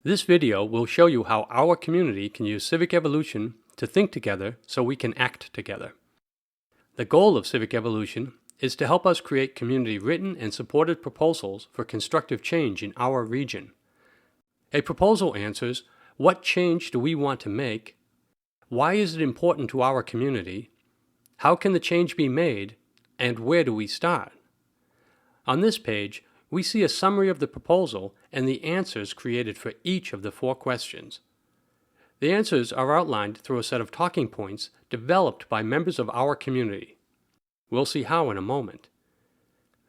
This video will show you how our community can use civic evolution to think together so we can act together. The goal of civic evolution is to help us create community-written and supported proposals for constructive change in our region. A proposal answers, what change do we want to make? Why is it important to our community? How can the change be made? And where do we start? On this page, we see a summary of the proposal and the answers created for each of the 4 questions. The answers are outlined through a set of talking points developed by members of our community. We'll see how in a moment.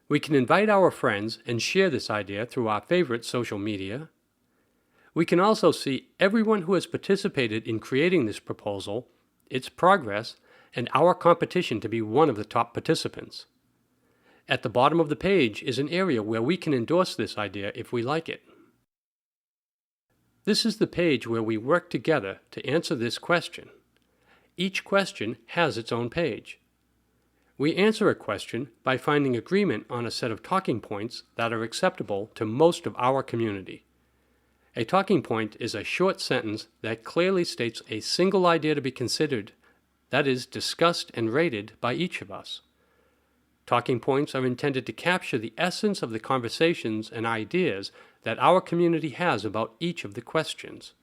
We can invite our friends and share this idea through our favorite social media. We can also see everyone who has participated in creating this proposal, its progress, and our competition to be one of the top participants. At the bottom of the page is an area where we can endorse this idea if we like it. This is the page where we work together to answer this question. Each question has its own page. We answer a question by finding agreement on a set of talking points that are acceptable to most of our community. A talking point is a short sentence that clearly states a single idea to be considered, that is, discussed and rated by each of us. Talking points are intended to capture the essence of the conversations and ideas that our community has about each of the questions.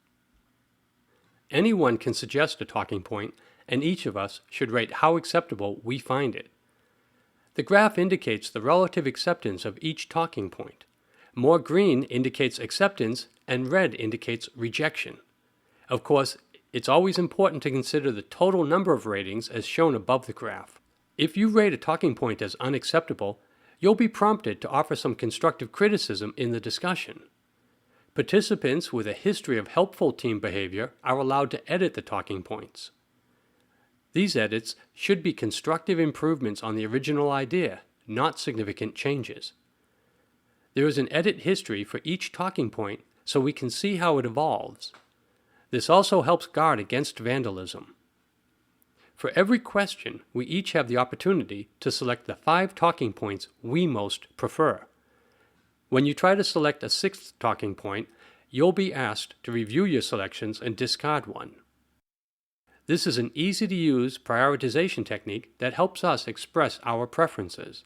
Anyone can suggest a talking point, and each of us should rate how acceptable we find it. The graph indicates the relative acceptance of each talking point. More green indicates acceptance, and red indicates rejection. Of course, it's always important to consider the total number of ratings as shown above the graph. If you rate a talking point as unacceptable, you'll be prompted to offer some constructive criticism in the discussion. Participants with a history of helpful team behavior are allowed to edit the talking points. These edits should be constructive improvements on the original idea, not significant changes. There is an edit history for each talking point so we can see how it evolves. This also helps guard against vandalism. For every question, we each have the opportunity to select the 5 talking points we most prefer. When you try to select a 6th talking point, you'll be asked to review your selections and discard one. This is an easy-to-use prioritization technique that helps us express our preferences.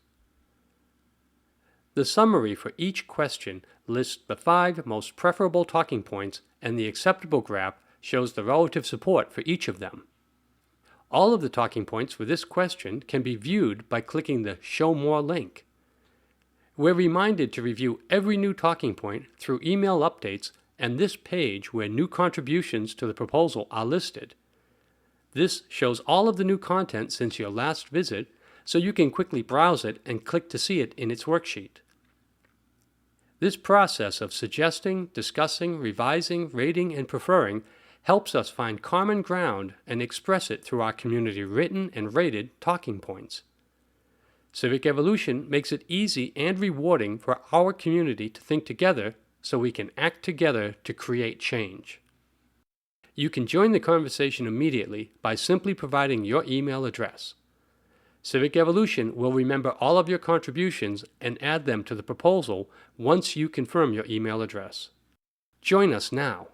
The summary for each question lists the 5 most preferable talking points, and the acceptable graph shows the relative support for each of them. All of the talking points for this question can be viewed by clicking the Show More link. We're reminded to review every new talking point through email updates and this page where new contributions to the proposal are listed. This shows all of the new content since your last visit, so you can quickly browse it and click to see it in its worksheet. This process of suggesting, discussing, revising, rating, and preferring helps us find common ground and express it through our community-written and rated talking points. Civic Evolution makes it easy and rewarding for our community to think together so we can act together to create change. You can join the conversation immediately by simply providing your email address. Civic Evolution will remember all of your contributions and add them to the proposal once you confirm your email address. Join us now.